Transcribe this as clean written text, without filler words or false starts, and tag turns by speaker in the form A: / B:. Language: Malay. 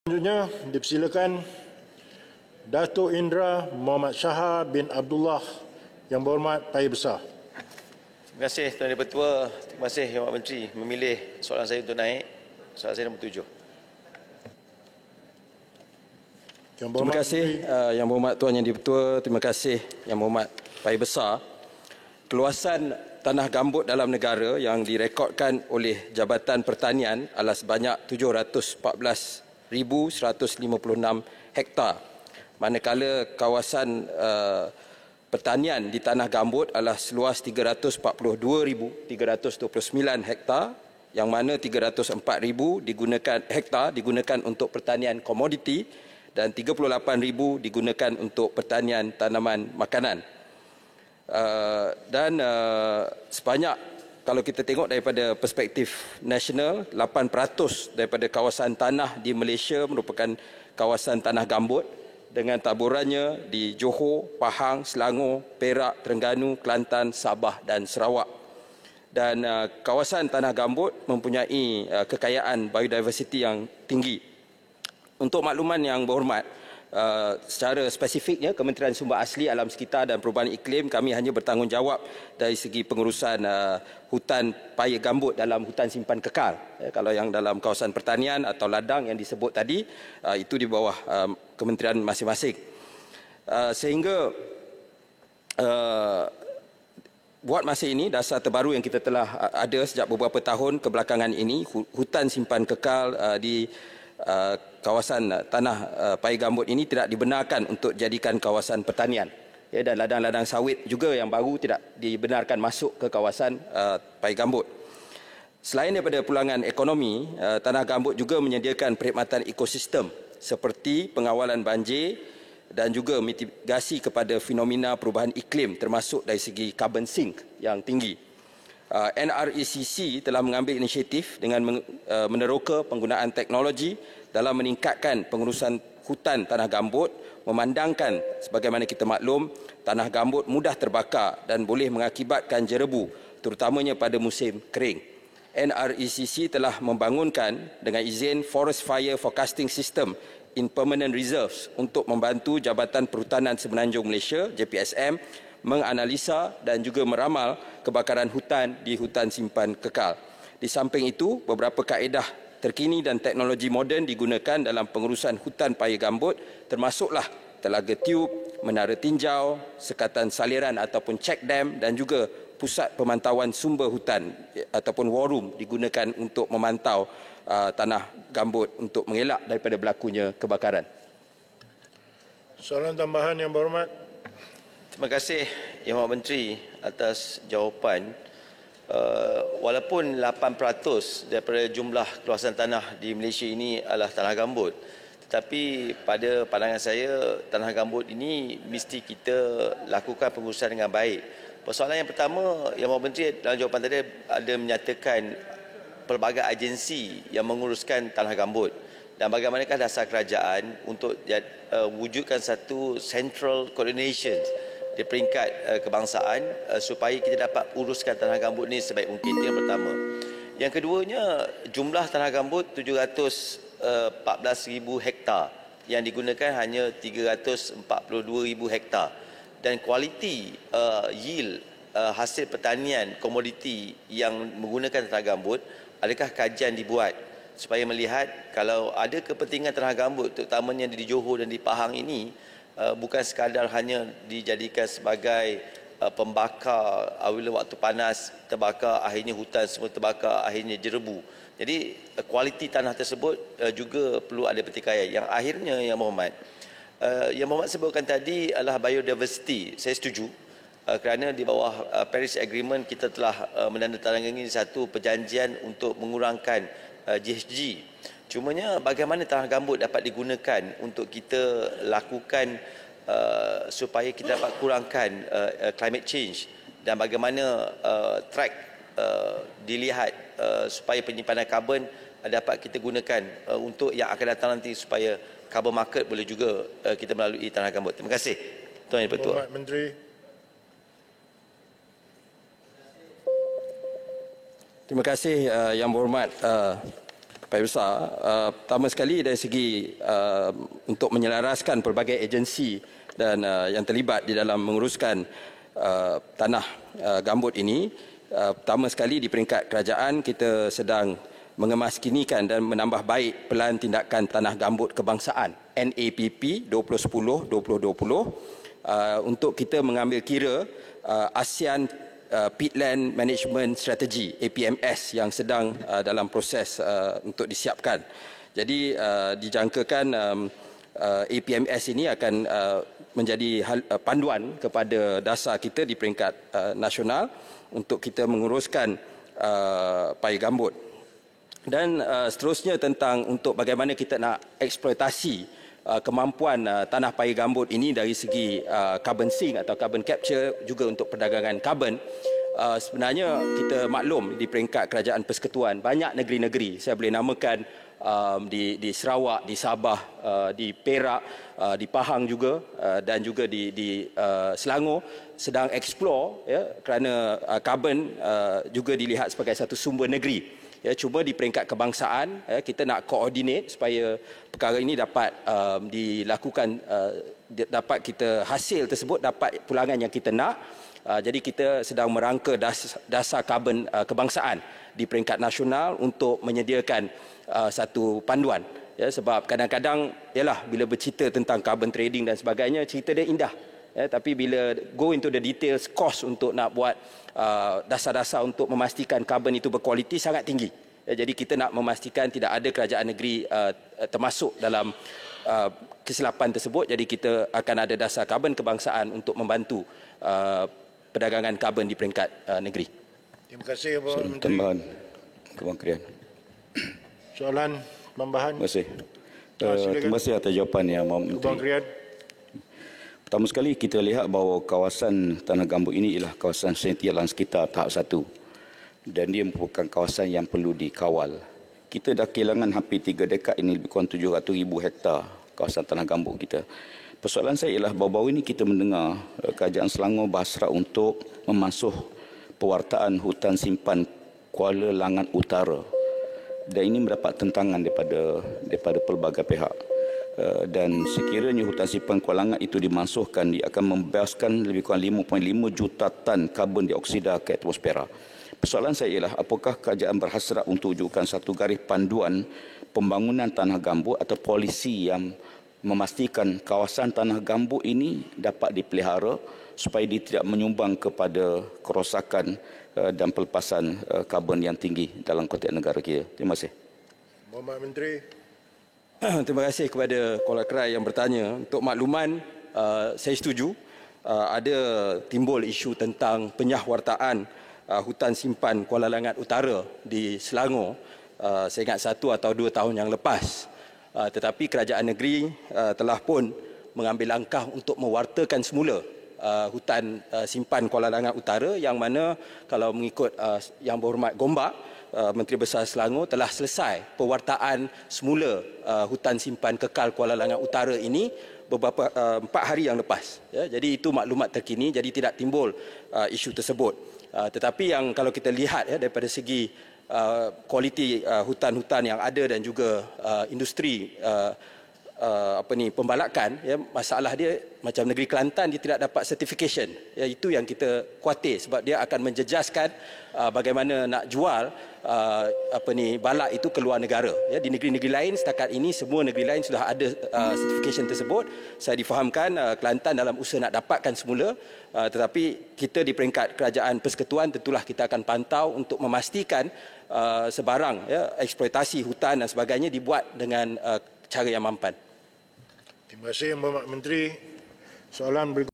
A: Selanjutnya dipersilakan Datuk Indra Muhammad Shah bin Abdullah yang berhormat Paya Besar.
B: Terima kasih Tuan Dipertua. Terima kasih Yang Berhormat Menteri memilih soalan saya untuk naik. Soalan saya nombor 7.
C: Terima kasih Yang Berhormat Tuan Yang Dipertua. Terima kasih Yang Berhormat Paya Besar. Keluasan tanah gambut dalam negara yang direkodkan oleh Jabatan Pertanian adalah sebanyak 714,156 hektar. Manakala kawasan pertanian di tanah gambut adalah seluas 342,329 hektar, yang mana 304,000 digunakan untuk pertanian komoditi dan 38,000 digunakan untuk pertanian tanaman makanan. Sebanyak, kalau kita tengok daripada perspektif nasional, 8% daripada kawasan tanah di Malaysia merupakan kawasan tanah gambut dengan taburannya di Johor, Pahang, Selangor, Perak, Terengganu, Kelantan, Sabah dan Sarawak. Dan kawasan tanah gambut mempunyai kekayaan biodiversiti yang tinggi. Untuk makluman yang berhormat, secara spesifiknya Kementerian Sumber Asli Alam Sekitar dan Perubahan Iklim, kami hanya bertanggungjawab dari segi pengurusan hutan paya gambut dalam hutan simpan kekal. Kalau yang dalam kawasan pertanian atau ladang yang disebut tadi, itu di bawah kementerian masing-masing. Sehingga buat masa ini, dasar terbaru yang kita telah ada sejak beberapa tahun kebelakangan ini, hutan simpan kekal di kawasan tanah paya gambut ini tidak dibenarkan untuk jadikan kawasan pertanian. Dan ladang-ladang sawit juga yang baru tidak dibenarkan masuk ke kawasan paya gambut. Selain daripada pulangan ekonomi, tanah gambut juga menyediakan perkhidmatan ekosistem seperti pengawalan banjir dan juga mitigasi kepada fenomena perubahan iklim, termasuk dari segi carbon sink yang tinggi. NRECC telah mengambil inisiatif dengan meneroka penggunaan teknologi dalam meningkatkan pengurusan hutan tanah gambut, memandangkan sebagaimana kita maklum, tanah gambut mudah terbakar dan boleh mengakibatkan jerebu, terutamanya pada musim kering. NRECC telah membangunkan dengan izin Forest Fire Forecasting System in Permanent Reserves untuk membantu Jabatan Perhutanan Semenanjung Malaysia, JPSM, menganalisa dan juga meramal kebakaran hutan di hutan simpan kekal. Di samping itu, beberapa kaedah terkini dan teknologi moden digunakan dalam pengurusan hutan paya gambut, termasuklah telaga tiup, menara tinjau, sekatan saliran ataupun check dam dan juga pusat pemantauan sumber hutan ataupun war room digunakan untuk memantau tanah gambut untuk mengelak daripada berlakunya kebakaran.
A: Soalan tambahan yang berhormat.
B: Terima kasih Yang Berhormat Menteri atas jawapan. Walaupun 8% daripada jumlah keluasan tanah di Malaysia ini adalah tanah gambut, tetapi pada pandangan saya, tanah gambut ini mesti kita lakukan pengurusan dengan baik. Persoalan yang pertama, Yang Berhormat Menteri dalam jawapan tadi ada menyatakan pelbagai agensi yang menguruskan tanah gambut. Dan bagaimanakah dasar kerajaan untuk wujudkan satu central coordination di peringkat kebangsaan supaya kita dapat uruskan tanah gambut ini sebaik mungkin. Itu yang pertama. Yang keduanya, jumlah tanah gambut 714,000 hektar yang digunakan hanya 342,000 hektar. Dan kualiti yield hasil pertanian komoditi yang menggunakan tanah gambut, adakah kajian dibuat supaya melihat kalau ada kepentingan tanah gambut terutamanya di Johor dan di Pahang ini, bukan sekadar hanya dijadikan sebagai pembakar apabila waktu panas terbakar, akhirnya hutan semua terbakar, akhirnya jerebu. Jadi kualiti tanah tersebut juga perlu ada pertikaian. Yang akhirnya Yang Berhormat, Yang Berhormat sebutkan tadi adalah biodiversity. Saya setuju kerana di bawah Paris Agreement kita telah menandatangani satu perjanjian untuk mengurangkan GHG. Cumanya bagaimana tanah gambut dapat digunakan untuk kita lakukan supaya kita dapat kurangkan climate change, dan bagaimana track dilihat supaya penyimpanan karbon dapat kita gunakan untuk yang akan datang nanti, supaya carbon market boleh juga kita melalui tanah gambut. Terima kasih Tuan Yang Berhormat
A: Menteri.
C: Terima kasih Yang Berhormat Paya Besar, pertama sekali dari segi untuk menyelaraskan pelbagai agensi dan yang terlibat di dalam menguruskan tanah gambut ini, pertama sekali di peringkat kerajaan kita sedang mengemaskinikan dan menambah baik pelan tindakan tanah gambut kebangsaan NAPP 2010-2020 untuk kita mengambil kira ASEAN Peatland Management Strategy APMS yang sedang dalam proses untuk disiapkan. Jadi dijangkakan APMS ini akan menjadi panduan kepada dasar kita di peringkat nasional untuk kita menguruskan paya gambut. Dan seterusnya tentang untuk bagaimana kita nak eksploitasi kemampuan tanah paya gambut ini dari segi carbon sink atau carbon capture, juga untuk perdagangan karbon. Sebenarnya kita maklum di peringkat kerajaan persekutuan banyak negeri-negeri, saya boleh namakan di Sarawak, di Sabah, di Perak, di Pahang juga, dan juga di Selangor sedang explore, ya, kerana karbon juga dilihat sebagai satu sumber negeri. Ya, cuba di peringkat kebangsaan, ya, kita nak koordinate supaya perkara ini dapat dilakukan, dapat kita hasil tersebut dapat pulangan yang kita nak. Jadi kita sedang merangka dasar karbon kebangsaan di peringkat nasional untuk menyediakan satu panduan. Ya, sebab kadang-kadang ialah bila bercerita tentang carbon trading dan sebagainya, cerita dia indah. Ya, tapi bila go into the details, cost untuk nak buat dasar-dasar untuk memastikan karbon itu berkualiti sangat tinggi. Ya, jadi kita nak memastikan tidak ada kerajaan negeri termasuk dalam kesilapan tersebut. Jadi kita akan ada dasar karbon kebangsaan untuk membantu perdagangan karbon di peringkat negeri.
A: Terima kasih, Pak Menteri.
D: Tambahan kementerian.
A: Soalan tambahan.
D: Terima kasih. Terima kasih atas jawapan yang Menteri.
A: Kementerian.
D: Pertama sekali kita lihat bahawa kawasan tanah gambut ini ialah kawasan sentiasa sekitar tahap 1 dan dia merupakan kawasan yang perlu dikawal. Kita dah kehilangan hampir 3 dekad ini lebih kurang 700,000 hektar kawasan tanah gambut kita. Persoalan saya ialah baru-baru ini kita mendengar kerajaan Selangor berhasrat untuk memansuh pewartaan hutan simpan Kuala Langat Utara dan ini mendapat tentangan daripada pelbagai pihak. Dan sekiranya hutan simpan Kuala Langat itu dimansuhkan, dia akan membebaskan lebih kurang 5.5 juta tan karbon dioksida ke atmosfera. Persoalan saya ialah apakah kerajaan berhasrat untuk wujudkan satu garis panduan pembangunan tanah gambut atau polisi yang memastikan kawasan tanah gambut ini dapat dipelihara supaya dia tidak menyumbang kepada kerosakan dan pelepasan karbon yang tinggi dalam konteks negara kita. Terima kasih.
A: Mohon Menteri.
C: Terima kasih kepada caller cry yang bertanya. Untuk makluman, saya setuju ada timbul isu tentang penyahwartaan hutan simpan Kuala Langat Utara di Selangor. Saya ingat 1 atau 2 tahun yang lepas. Tetapi kerajaan negeri telah pun mengambil langkah untuk mewartakan semula hutan simpan Kuala Langat Utara, yang mana kalau mengikut Yang Berhormat Gombak, Menteri Besar Selangor telah selesai pewartaan semula hutan simpan kekal Kuala Langat Utara ini beberapa 4 hari yang lepas. Ya, jadi itu maklumat terkini, jadi tidak timbul isu tersebut. Tetapi yang kalau kita lihat, ya, daripada segi kualiti hutan-hutan yang ada dan juga industri pembalakan, ya, masalah dia macam negeri Kelantan, dia tidak dapat certification. Ya, itu yang kita khawatir sebab dia akan menjejaskan bagaimana nak jual balak itu ke luar negara. Ya, di negeri-negeri lain setakat ini semua negeri lain sudah ada certification tersebut. Saya difahamkan Kelantan dalam usaha nak dapatkan semula, tetapi kita di peringkat kerajaan persekutuan tentulah kita akan pantau untuk memastikan sebarang, ya, eksploitasi hutan dan sebagainya dibuat dengan cara yang mampan.
A: Terima kasih, Mohon Menteri. Soalan berikutnya.